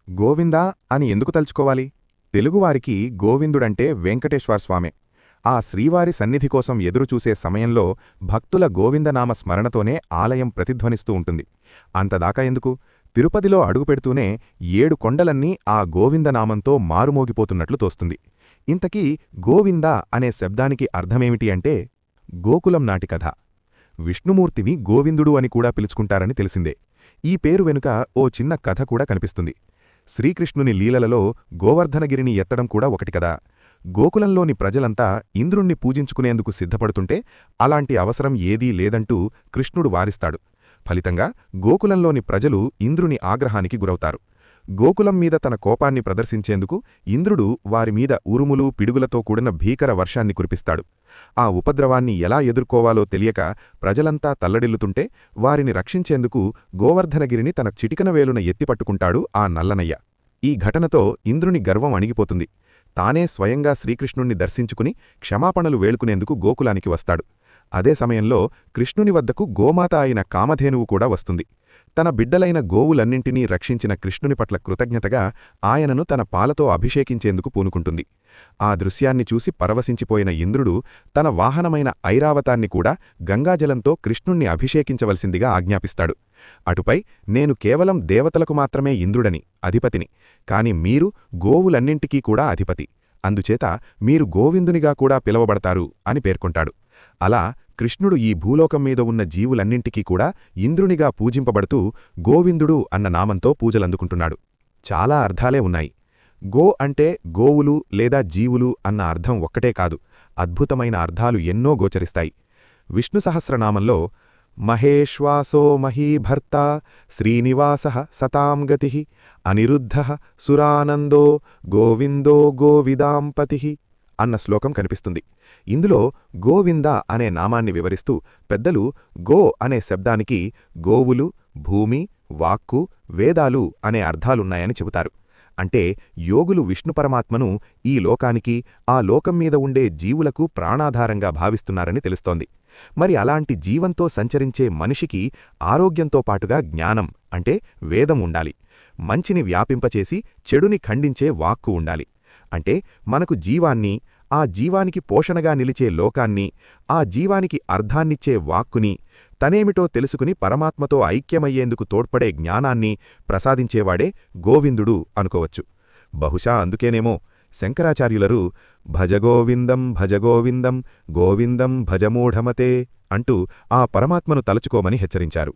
గోవిందా అని ఎందుకు తలుచుకోవాలి? తెలుగువారికి గోవిందుడంటే వెంకటేశ్వరస్వామే. ఆ శ్రీవారి సన్నిధి కోసం ఎదురుచూసే సమయంలో భక్తుల గోవిందనామ స్మరణతోనే ఆలయం ప్రతిధ్వనిస్తూ ఉంటుంది. అంతదాకా ఎందుకు? తిరుపతిలో అడుగుపెడుతూనే 7 కొండలన్నీ ఆ గోవిందనామంతో మారుమోగిపోతున్నట్లు తోస్తుంది. ఇంతకీ గోవింద అనే శబ్దానికి అర్థమేమిటి అంటే, గోకులం నాటి కథ. విష్ణుమూర్తిని గోవిందుడు అని కూడా పిలుచుకుంటారని తెలిసిందే. ఈ పేరు వెనుక ఓ చిన్న కథ కూడా కనిపిస్తుంది. శ్రీకృష్ణుని లీలలలో గోవర్ధనగిరిని ఎత్తడం కూడా ఒకటి కదా. గోకులంలోని ప్రజలంతా ఇంద్రుణ్ణి పూజించుకునేందుకు సిద్ధపడుతుంటే అలాంటి అవసరం ఏదీ లేదంటూ కృష్ణుడు వారిస్తాడు. ఫలితంగా గోకులంలోని ప్రజలు ఇంద్రుని ఆగ్రహానికి గురవుతారు. గోకులం మీద తన కోపాన్ని ప్రదర్శించేందుకు ఇంద్రుడు వారిమీద ఉరుములు పిడుగులతో కూడిన భీకర వర్షాన్ని కురిపిస్తాడు. ఆ ఉపద్రవాన్ని ఎలా ఎదుర్కోవాలో తెలియక ప్రజలంతా తల్లడిల్లుతుంటే వారిని రక్షించేందుకు గోవర్ధనగిరిని తన చిటికన వేలున ఎత్తిపట్టుకుంటాడు ఆ నల్లనయ్య. ఈ ఘటనతో ఇంద్రుని గర్వం అణిగిపోతుంది. తానే స్వయంగా శ్రీకృష్ణుణ్ణి దర్శించుకుని క్షమాపణలు వేడుకునేందుకు గోకులానికి వస్తాడు. అదే సమయంలో కృష్ణుని వద్దకు గోమాత అయిన కామధేనువు కూడా వస్తుంది. తన బిడ్డలైన గోవులన్నింటినీ రక్షించిన కృష్ణుని పట్ల కృతజ్ఞతగా ఆయనను తన పాలతో అభిషేకించేందుకు పూనుకుంటుంది. ఆ దృశ్యాన్ని చూసి పరవశించిపోయిన ఇంద్రుడు తన వాహనమైన ఐరావతాన్ని కూడా గంగాజలంతో కృష్ణుణ్ణి అభిషేకించవలసిందిగా ఆజ్ఞాపిస్తాడు. అటుపై నేను కేవలం దేవతలకు మాత్రమే ఇంద్రుడని, అధిపతిని, కాని మీరు గోవులన్నింటికీ కూడా అధిపతి, అందుచేత మీరు గోవిందునిగా కూడా పిలవబడతారు అని పేర్కొంటాడు. అలా కృష్ణుడు ఈ భూలోకం మీద ఉన్న జీవులన్నింటికీ కూడా ఇంద్రునిగా పూజింపబడుతూ గోవిందుడు అన్న నామంతో పూజలందుకుంటున్నాడు. చాలా అర్థాలే ఉన్నాయి. గో అంటే గోవులు లేదా జీవులు అన్న అర్థం ఒక్కటే కాదు, అద్భుతమైన అర్థాలు ఎన్నో గోచరిస్తాయి. విష్ణు సహస్రనామంలో మహేశ్వాసో మహీభర్త శ్రీనివాసః సతాం గతిః అనిరుద్ధః సురానందో గోవిందో గోవిదాంపతిః అన్న శ్లోకం కనిపిస్తుంది. ఇందులో గోవింద అనే నామాన్ని వివరిస్తూ పెద్దలు గో అనే శబ్దానికి గోవులు, భూమి, వాక్కు, వేదాలు అనే అర్థాలున్నాయని చెబుతారు. అంటే యోగులు విష్ణుపరమాత్మను ఈ లోకానికి, ఆ లోకం మీద ఉండే జీవులకు ప్రాణాధారంగా భావిస్తున్నారని తెలుస్తోంది. మరి అలాంటి జీవంతో సంచరించే మనిషికి ఆరోగ్యంతో పాటుగా జ్ఞానం అంటే వేదం ఉండాలి. మంచిని వ్యాపింపచేసి చెడుని ఖండించే వాక్కు ఉండాలి. అంటే మనకు జీవాన్ని, ఆ జీవానికి పోషణగా నిలిచే లోకాన్ని, ఆ జీవానికి అర్థాన్నిచ్చే వాక్కుని, తనేమిటో తెలుసుకుని పరమాత్మతో ఐక్యమయ్యేందుకు తోడ్పడే జ్ఞానాన్ని ప్రసాదించేవాడే గోవిందుడు అనుకోవచ్చు. బహుశా అందుకేనేమో శంకరాచార్యులరు భజగోవిందం భజగోవిందం గోవిందం భజమూఢమతే అంటూ ఆ పరమాత్మను తలుచుకోమని హెచ్చరించారు.